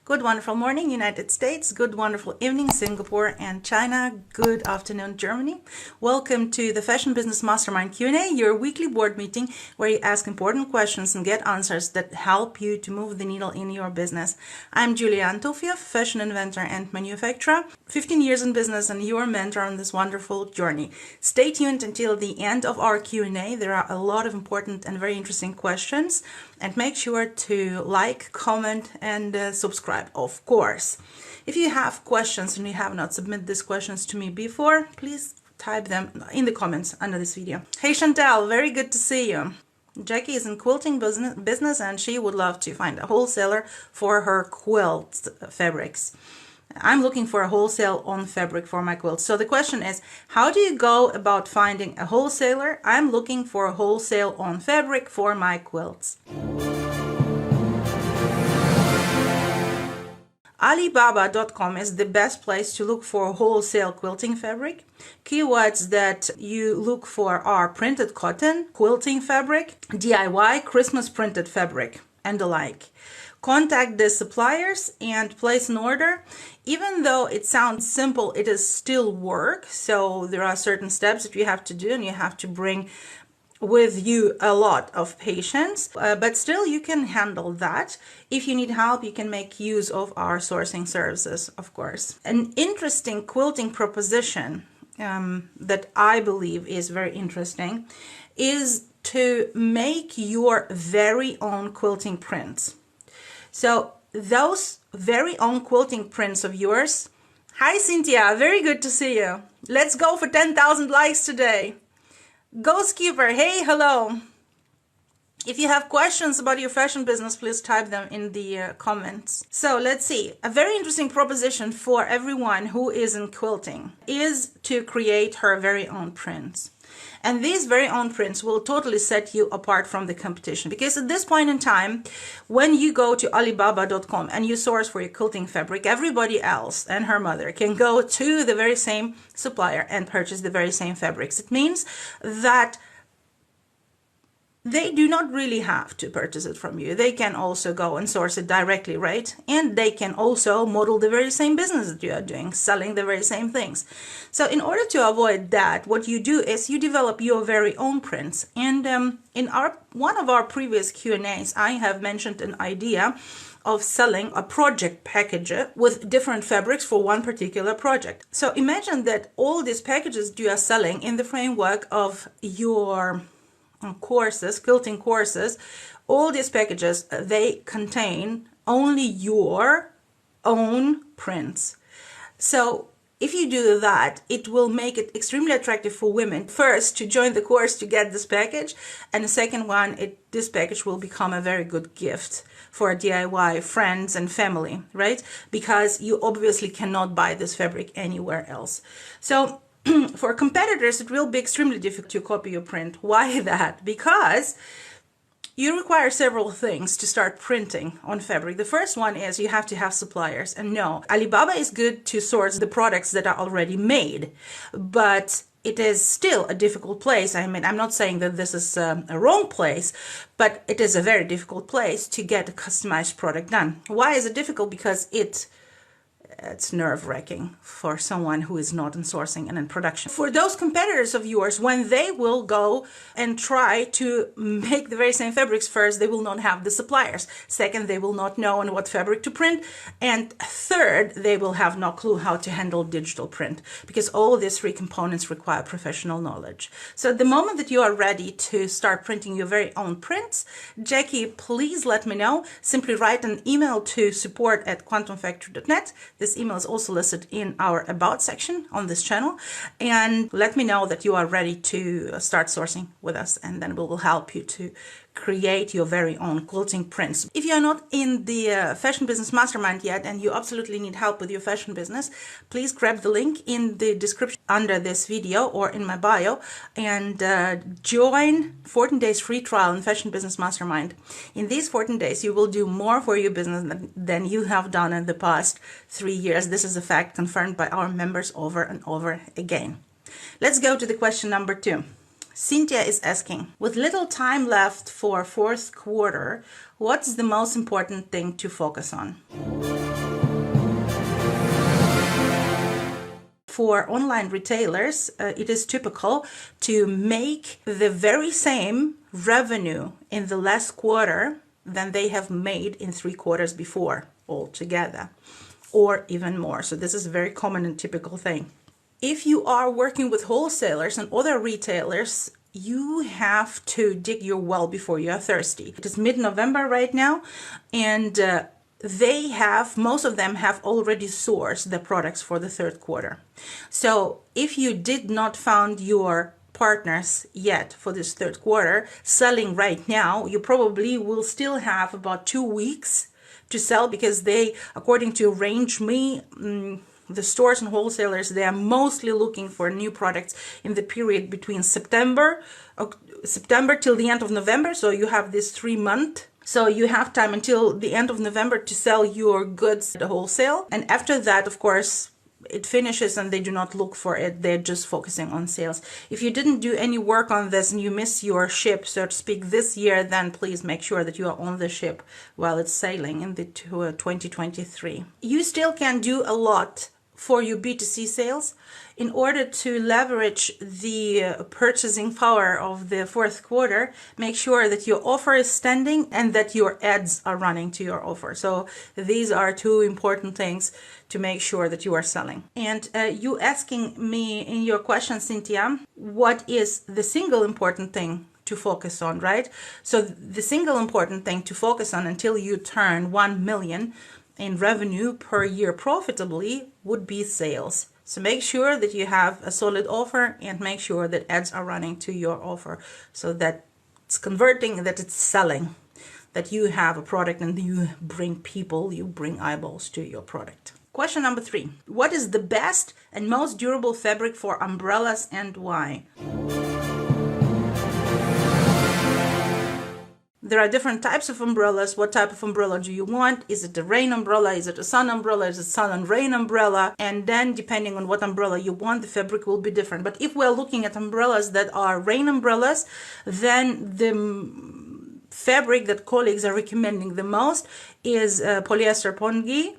Good wonderful morning, United States. Good wonderful evening, Singapore and China. Good afternoon, Germany. Welcome to the Fashion Business Mastermind Q&A, your weekly board meeting where you ask important questions and get answers that help you to move the needle in your business. I'm Julia Antofiev, fashion inventor and manufacturer, 15 years in business and your mentor on this wonderful journey. Stay tuned until the end of our Q&A. There are a lot of important and very interesting questions, and make sure to like, comment and subscribe, of course. If you have questions and you have not submitted these questions to me before, please type them in the comments under this video. Hey Chantal, very good to see you. Jackie is in quilting business and she would love to find a wholesaler for her quilt fabrics. I'm looking for a wholesale on fabric for my quilts. So the question is, how do you go about finding a wholesaler? I'm looking for a wholesale on fabric for my quilts. Alibaba.com is the best place to look for wholesale quilting fabric. Keywords that you look for are printed cotton, quilting fabric, DIY, Christmas printed fabric, and the like. Contact the suppliers and place an order. Even though it sounds simple, it is still work. So there are certain steps that you have to do, and you have to bring with you a lot of patience, but still you can handle that. If you need help, you can make use of our sourcing services, of course. An interesting quilting proposition that I believe is very interesting is to make your very own quilting prints. So those very own quilting prints of yours. Hi Cynthia, very good to see you. Let's go for 10,000 likes today. Ghostkeeper, hey, hello. If you have questions about your fashion business, please type them in the comments. So let's see. A very interesting proposition for everyone who is in quilting is to create her very own prints. And these very own prints will totally set you apart from the competition, because at this point in time, when you go to Alibaba.com and you source for your quilting fabric, everybody else and her mother can go to the very same supplier and purchase the very same fabrics. It means that they do not really have to purchase it from you. They can also go and source it directly, right? And they can also model the very same business that you are doing, selling the very same things. So in order to avoid that, what you do is you develop your very own prints. And in one of our previous Q&As, I have mentioned an idea of selling a project package with different fabrics for one particular project. So imagine that all these packages you are selling in the framework of your courses, quilting courses. All these packages, they contain only your own prints. So if you do that, it will make it extremely attractive for women, first to join the course to get this package, and the second one, this package will become a very good gift for DIY friends and family, right? Because you obviously cannot buy this fabric anywhere else. So for competitors, it will be extremely difficult to copy your print. Why that? Because you require several things to start printing on fabric. The first one is you have to have suppliers. And no, Alibaba is good to source the products that are already made, but it is still a difficult place. I mean, I'm not saying that this is a wrong place, but it is a very difficult place to get a customized product done. Why is it difficult? Because it's nerve-wracking for someone who is not in sourcing and in production. For those competitors of yours, when they will go and try to make the very same fabrics, first, they will not have the suppliers. Second, they will not know on what fabric to print. And third, they will have no clue how to handle digital print, because all these three components require professional knowledge. So at the moment that you are ready to start printing your very own prints, Jackie, please let me know. Simply write an email to support@quantumfactory.net. This email is also listed in our About section on this channel, and let me know that you are ready to start sourcing with us, and then we will help you to create your very own quilting prints. If you are not in the Fashion Business Mastermind yet and you absolutely need help with your fashion business, please grab the link in the description under this video or in my bio and join 14 days free trial in Fashion Business Mastermind. In these 14 days, you will do more for your business than you have done in the past 3 years. This is a fact confirmed by our members over and over again. Let's go to the question number 2. Cynthia is asking, with little time left for fourth quarter, what's the most important thing to focus on? for online retailers, it is typical to make the very same revenue in the last quarter than they have made in 3 quarters before altogether, or even more. So this is a very common and typical thing. If you are working with wholesalers and other retailers, you have to dig your well before you are thirsty. It is mid-November right now, and most of them have already sourced the products for the 3rd quarter. So if you did not found your partners yet for this 3rd quarter selling right now, you probably will still have about 2 weeks to sell, because they, according to the stores and wholesalers, they are mostly looking for new products in the period between September till the end of November. So you have this 3 month. So you have time until the end of November to sell your goods at wholesale. And after that, of course, it finishes and they do not look for it. They're just focusing on sales. If you didn't do any work on this and you miss your ship, so to speak, this year, then please make sure that you are on the ship while it's sailing in the 2023. You still can do a lot for your B2C sales in order to leverage the purchasing power of the 4th quarter. Make sure that your offer is standing and that your ads are running to your offer. So these are 2 important things to make sure that you are selling. And you asking me in your question, Cynthia, what is the single important thing to focus on, right? So the single important thing to focus on until you turn 1 million in revenue per year profitably would be sales. So make sure that you have a solid offer and make sure that ads are running to your offer, so that it's converting, that it's selling, that you have a product and you bring eyeballs to your product. Question number 3. What is the best and most durable fabric for umbrellas and why? There are different types of umbrellas. What type of umbrella do you want? Is it a rain umbrella? Is it a sun umbrella? Is it sun and rain umbrella? And then depending on what umbrella you want, the fabric will be different. But if we're looking at umbrellas that are rain umbrellas, then the fabric that colleagues are recommending the most is polyester pongi.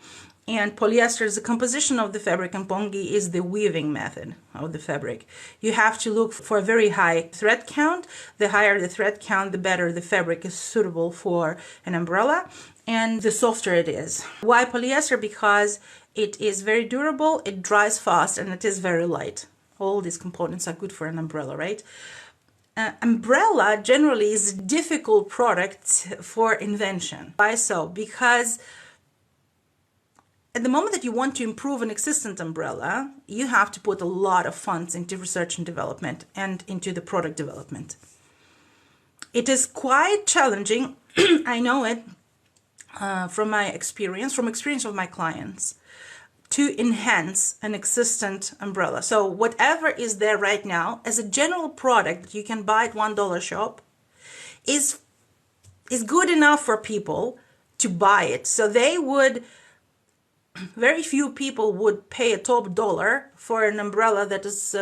And polyester is the composition of the fabric, and pongi is the weaving method of the fabric. You have to look for a very high thread count. The higher the thread count, the better the fabric is suitable for an umbrella, and the softer it is. Why polyester? Because it is very durable, it dries fast, and it is very light. All these components are good for an umbrella, right? Umbrella generally is a difficult product for invention. Why so? Because at the moment that you want to improve an existing umbrella, you have to put a lot of funds into research and development and into the product development. It is quite challenging, I know it from my experience, from experience of my clients, to enhance an existing umbrella. So whatever is there right now as a general product that you can buy at $1 shop is good enough for people to buy it. So very few people would pay a top dollar for an umbrella that is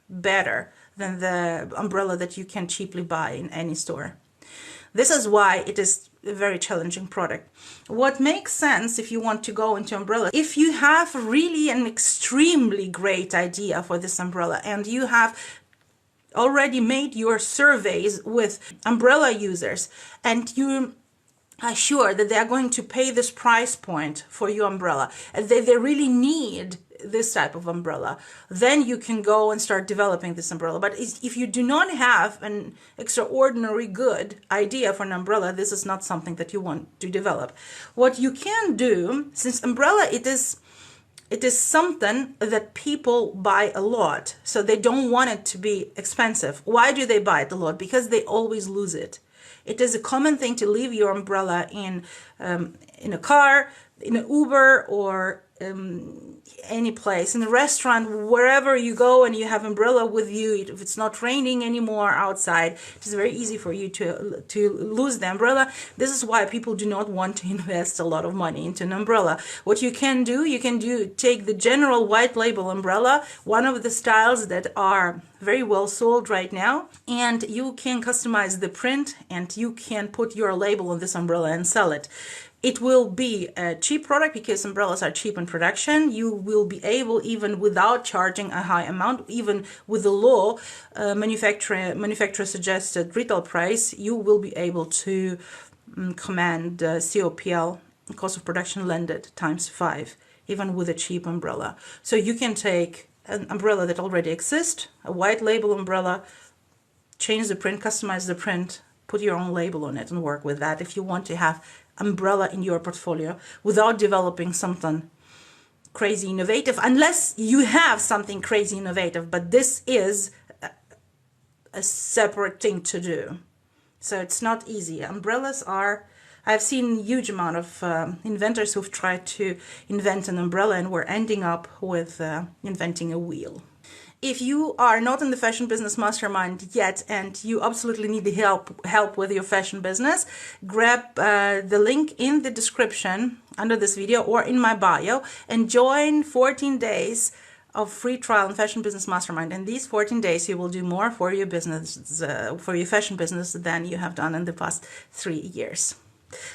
better than the umbrella that you can cheaply buy in any store. This is why it is a very challenging product. What makes sense if you want to go into umbrella, if you have really an extremely great idea for this umbrella and you have already made your surveys with umbrella users and you are sure that they are going to pay this price point for your umbrella and they really need this type of umbrella, then you can go and start developing this umbrella. But if you do not have an extraordinary good idea for an umbrella, this is not something that you want to develop. What you can do, since umbrella, it is something that people buy a lot, so they don't want it to be expensive. Why do they buy it a lot? Because they always lose it. It is a common thing to leave your umbrella in a car, in an Uber, or any place, in a restaurant, wherever you go and you have umbrella with you. If it's not raining anymore outside, it is very easy for you to lose the umbrella. This is why people do not want to invest a lot of money into an umbrella. What you can do, take the general white label umbrella, one of the styles that are very well sold right now, and you can customize the print and you can put your label on this umbrella and sell it. It will be a cheap product because umbrellas are cheap in production. You will be able, even without charging a high amount, even with the low manufacturer suggested retail price, you will be able to command COPL, cost of production landed, ×5, even with a cheap umbrella. So you can take an umbrella that already exists, a white label umbrella, change the print, customize the print, put your own label on it and work with that if you want to have umbrella in your portfolio without developing something crazy innovative, unless you have something crazy innovative, but this is a separate thing to do. So it's not easy. Umbrellas are, I've seen a huge amount of inventors who've tried to invent an umbrella and were ending up with inventing a wheel. If you are not in the Fashion Business Mastermind yet and you absolutely need the help with your fashion business, grab the link in the description under this video or in my bio and join 14 days of free trial in Fashion Business Mastermind. In these 14 days, you will do more for your business, for your fashion business than you have done in the past 3 years.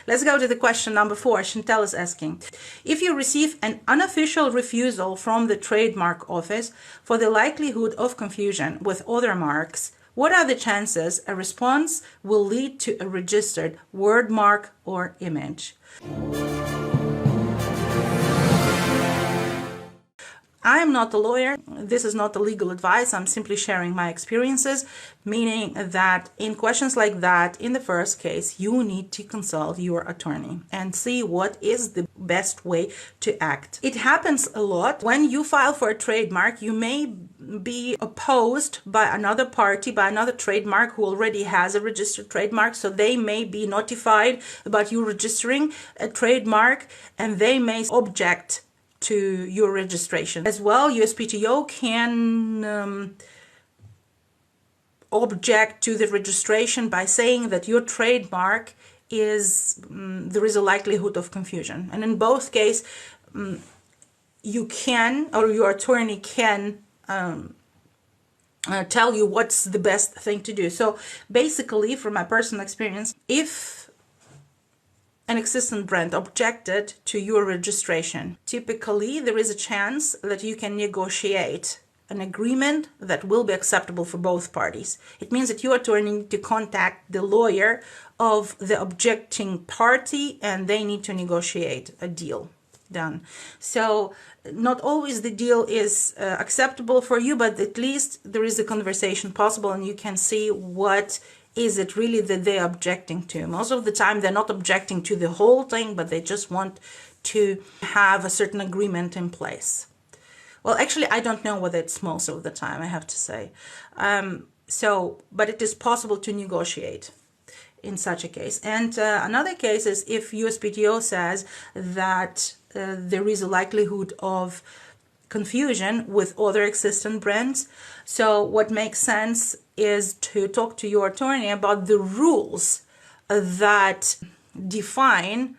Let's go to the question number 4. Chantel is asking, if you receive an unofficial refusal from the trademark office for the likelihood of confusion with other marks, what are the chances a response will lead to a registered word mark or image? I am not a lawyer. This is not a legal advice. I'm simply sharing my experiences, meaning that in questions like that, in the first case, you need to consult your attorney and see what is the best way to act. It happens a lot. When you file for a trademark, you may be opposed by another party, by another trademark who already has a registered trademark. So they may be notified about you registering a trademark and they may object to your registration. As well, USPTO can object to the registration by saying that your trademark is, there is a likelihood of confusion. And in both cases, you can, or your attorney can tell you what's the best thing to do. So basically, from my personal experience, if an existing brand objected to your registration, typically there is a chance that you can negotiate an agreement that will be acceptable for both parties. It means that your attorney needs to contact the lawyer of the objecting party and they need to negotiate a deal done. So not always the deal is acceptable for you, but at least there is a conversation possible and you can see what is it really that they're objecting to. Most of the time they're not objecting to the whole thing, but they just want to have a certain agreement in place. Well, actually, I don't know whether it's most of the time, I have to say. But it is possible to negotiate in such a case. And another case is if USPTO says that there is a likelihood of confusion with other existing brands. So what makes sense is to talk to your attorney about the rules that define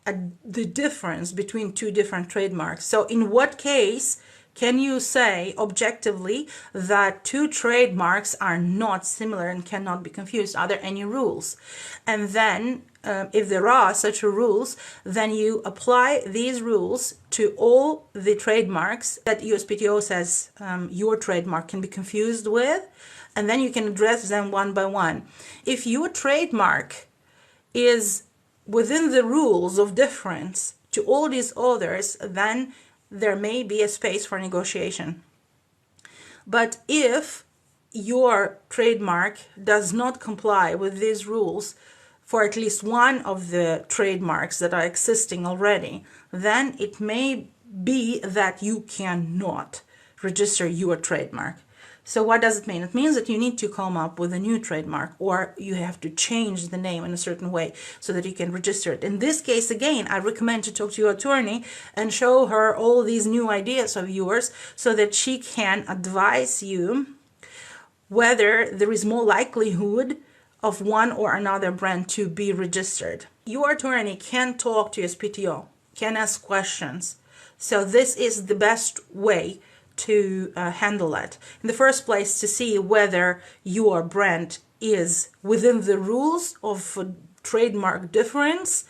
the difference between two different trademarks. So in what case can you say objectively that two trademarks are not similar and cannot be confused? Are there any rules? And then if there are such rules, then you apply these rules to all the trademarks that USPTO says your trademark can be confused with, and then you can address them one by one. If your trademark is within the rules of difference to all these others, then there may be a space for negotiation. But if your trademark does not comply with these rules for at least one of the trademarks that are existing already, then it may be that you cannot register your trademark. So what does it mean? It means that you need to come up with a new trademark, or you have to change the name in a certain way so that you can register it. In this case, again, I recommend to talk to your attorney and show her all these new ideas of yours so that she can advise you whether there is more likelihood of one or another brand to be registered. Your attorney can talk to USPTO, can ask questions. So this is the best way to handle it. In the first place, to see whether your brand is within the rules of trademark difference,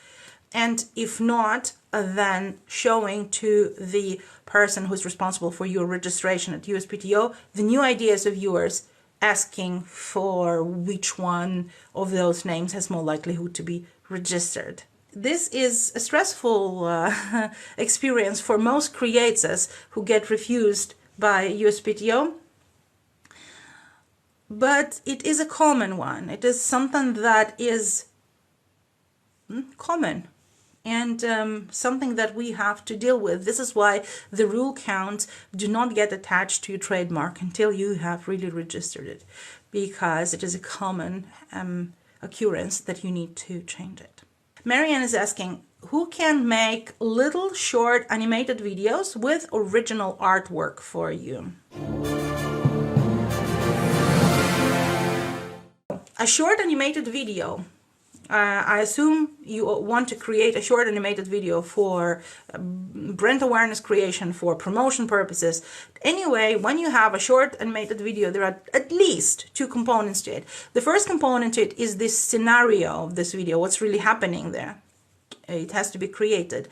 And if not, then showing to the person who's responsible for your registration at USPTO the new ideas of yours, asking for which one of those names has more likelihood to be registered. This is a stressful experience for most creators who get refused by USPTO, but it is a common one. It is something that is common and something that we have to deal with. This is why the rule counts do not get attached to your trademark until you have really registered it, because it is a common occurrence that you need to change it. Marianne is asking, who can make little short animated videos with original artwork for you? A short animated video. I assume you want to create a short animated video for brand awareness creation, for promotion purposes. Anyway, when you have a short animated video, there are at least two components to it. The first component to it is this scenario of this video, what's really happening there. It has to be created.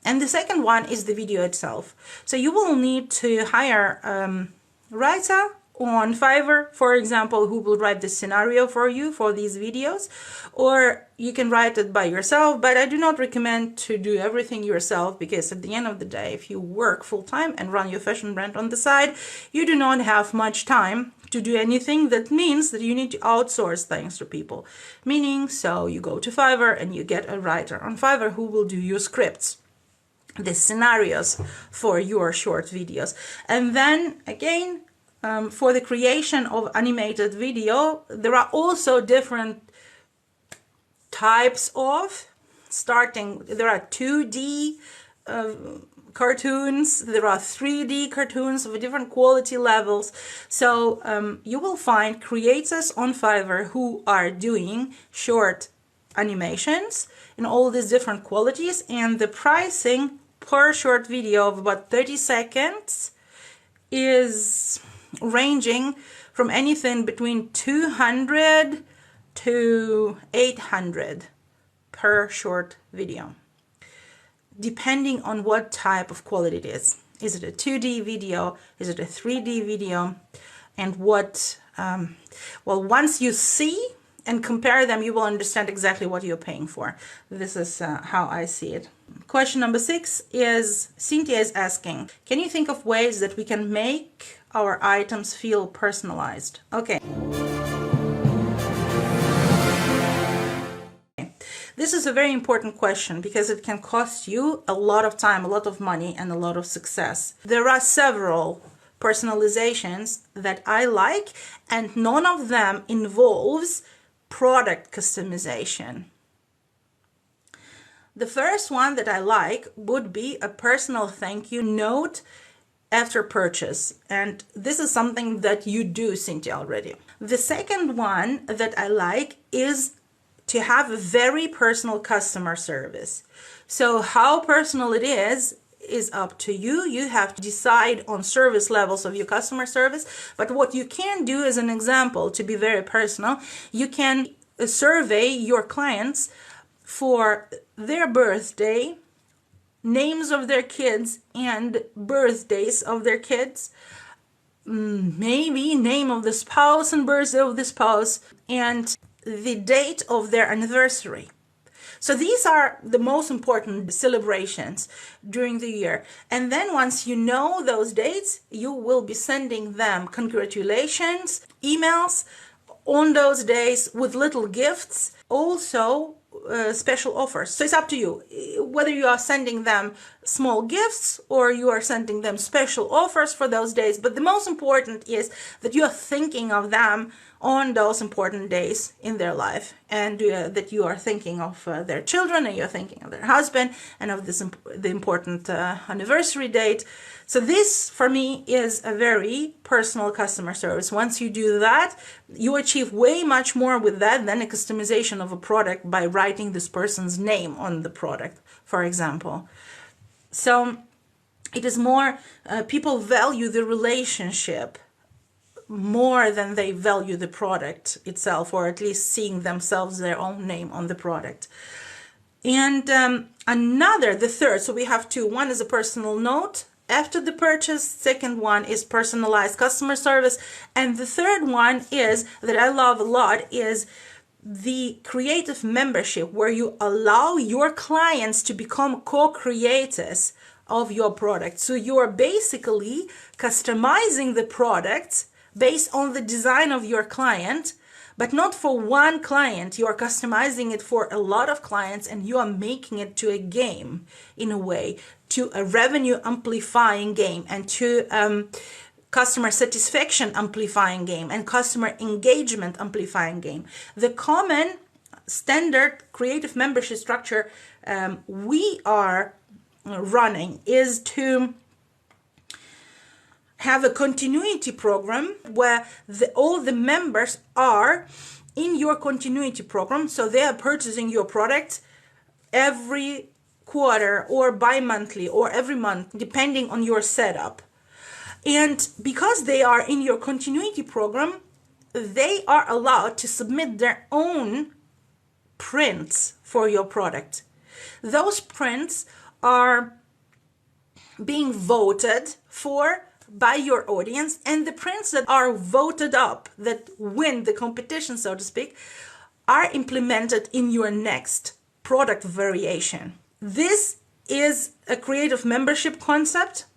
And the second one is the video itself. So you will need to hire a writer on Fiverr, for example, who will write the scenario for you for these videos, or you can write it by yourself, but I do not recommend to do everything yourself, because at the end of the day, if you work full-time and run your fashion brand on the side, you do not have much time to do anything. That means that you need to outsource things to people, meaning so you go to Fiverr and you get a writer on Fiverr who will do your scripts, the scenarios for your short videos. And then again, for the creation of animated video, there are also different types of there are 2D cartoons, there are 3D cartoons of different quality levels. So you will find creators on Fiverr who are doing short animations in all these different qualities, and the pricing per short video of about 30 seconds is ranging from anything between 200 to 800 per short video, depending on what type of quality it is. Is it a 2D video? Is it a 3D video? And what, well, once you see and compare them, you will understand exactly what you're paying for. This is how I see it. Question number 6 is, Cynthia is asking, can you think of ways that we can make our items feel personalized? Okay. This is a very important question because it can cost you a lot of time, a lot of money, and a lot of success. There are several personalizations that I like, and none of them involves product customization. The first one that I like would be a personal thank you note after purchase, and this is something that you do, Cynthia, already. The second one that I like is to have a very personal customer service. So how personal it is up to you. You have to decide on service levels of your customer service. But what you can do, as an example, to be very personal, you can survey your clients for their birthday, names of their kids, and birthdays of their kids, maybe name of the spouse and birthday of the spouse, and the date of their anniversary. So these are the most important celebrations during the year. And then once you know those dates, you will be sending them congratulations, emails on those days with little gifts, also special offers. So it's up to you whether you are sending them small gifts or you are sending them special offers for those days. But the most important is that you are thinking of them on those important days in their life, and that you are thinking of their children, and you're thinking of their husband, and of the important anniversary date. So this, for me, is a very personal customer service. Once you do that, you achieve way much more with that than a customization of a product by writing this person's name on the product, for example. So it is more, people value the relationship more than they value the product itself, or at least seeing themselves, their own name on the product. And the third, so we have two. One is a personal note after the purchase. Second one is personalized customer service. And the third one is, that I love a lot, is the creative membership, where you allow your clients to become co-creators of your product. So you are basically customizing the product based on the design of your client, but not for one client. You are customizing it for a lot of clients, and you are making it to a game, in a way, to a revenue amplifying game, and to customer satisfaction amplifying game, and customer engagement amplifying game. The common standard creative membership structure we are running is to have a continuity program where all the members are in your continuity program. So they are purchasing your product every quarter or bi-monthly or every month, depending on your setup. And because they are in your continuity program, they are allowed to submit their own prints for your product. Those prints are being voted for by your audience, and the prints that are voted up, that win the competition, so to speak, are implemented in your next product variation. This is a creative membership concept.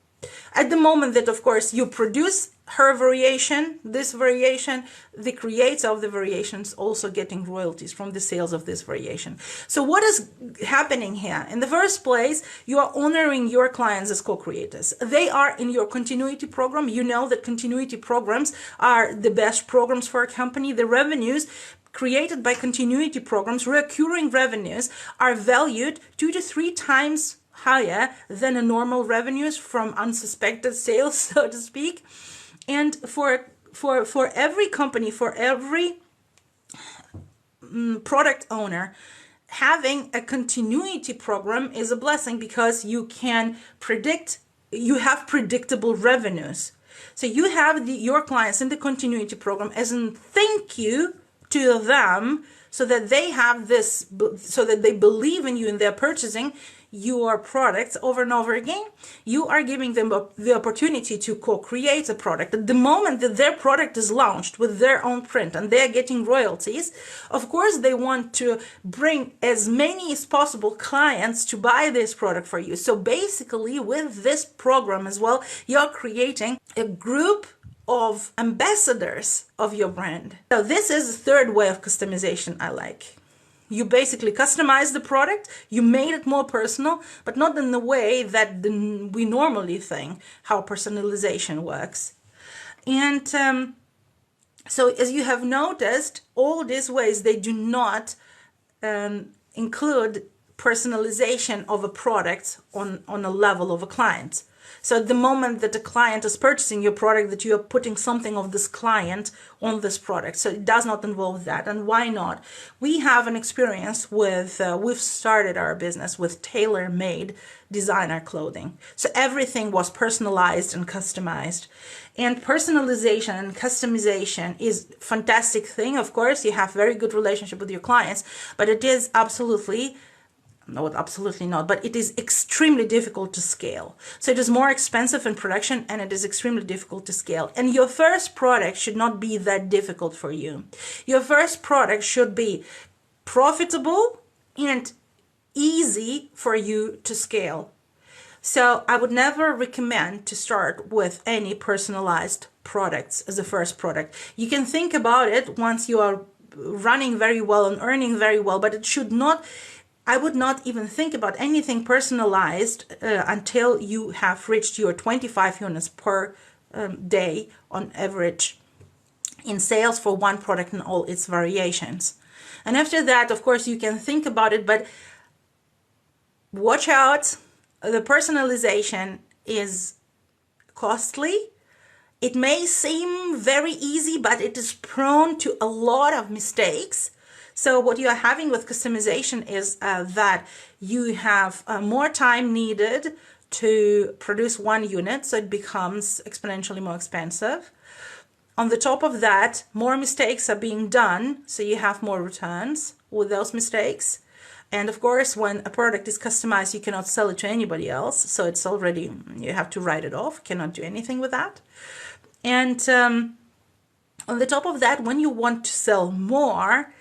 At the moment that, of course, you produce her variation, this variation, the creator of the variation is also getting royalties from the sales of this variation. So what is happening here? In the first place, you are honoring your clients as co-creators. They are in your continuity program. You know that continuity programs are the best programs for a company. The revenues created by continuity programs, recurring revenues, are valued 2 to 3 times higher than a normal revenues from unsuspected sales, so to speak. And for every company, for every product owner, having a continuity program is a blessing, because you can predict, you have predictable revenues. So you have your clients in the continuity program as a thank you to them, so that they have this, so that they believe in you and they're purchasing your products over and over again. You are giving them the opportunity to co-create a product. At the moment that their product is launched with their own print and they're getting royalties, of course they want to bring as many as possible clients to buy this product for you. So basically, with this program as well, you're creating a group of ambassadors of your brand. So this is the third way of customization I like. You basically customize the product, you made it more personal, but not in the way that we normally think how personalization works. And so as you have noticed, all these ways, they do not include personalization of a product on a level of a client. So at the moment that the client is purchasing your product, that you are putting something of this client on this product. So it does not involve that. And why not? We have an experience with, we've started our business with tailor-made designer clothing. So everything was personalized and customized. And personalization and customization is a fantastic thing. Of course, you have very good relationship with your clients, but it is absolutely not, but it is extremely difficult to scale. So it is more expensive in production, and it is extremely difficult to scale. And your first product should not be that difficult for you. Your first product should be profitable and easy for you to scale. So I would never recommend to start with any personalized products as a first product. You can think about it once you are running very well and earning very well, but it should not, I would not even think about anything personalized until you have reached your 25 units per day on average in sales for one product and all its variations. And after that, of course, you can think about it, but watch out. The personalization is costly. It may seem very easy, but it is prone to a lot of mistakes. So what you are having with customization is that you have more time needed to produce one unit, so it becomes exponentially more expensive. On the top of that, more mistakes are being done, so you have more returns with those mistakes. And of course, when a product is customized, you cannot sell it to anybody else. So it's already, you have to write it off, cannot do anything with that. And on the top of that, when you want to sell more,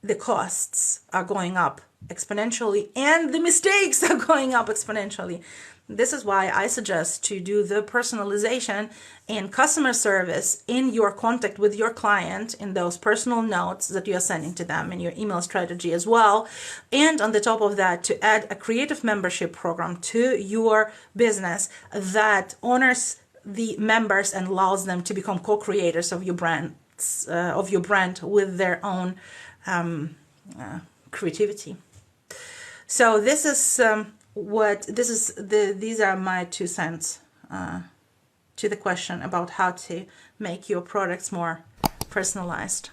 the costs are going up exponentially and the mistakes are going up exponentially. This is why I suggest to do the personalization and customer service in your contact with your client, in those personal notes that you are sending to them, in your email strategy as well. And on the top of that, to add a creative membership program to your business that honors the members and allows them to become co-creators of your brand with their own creativity. So this is these are my 2 cents to the question about how to make your products more personalized.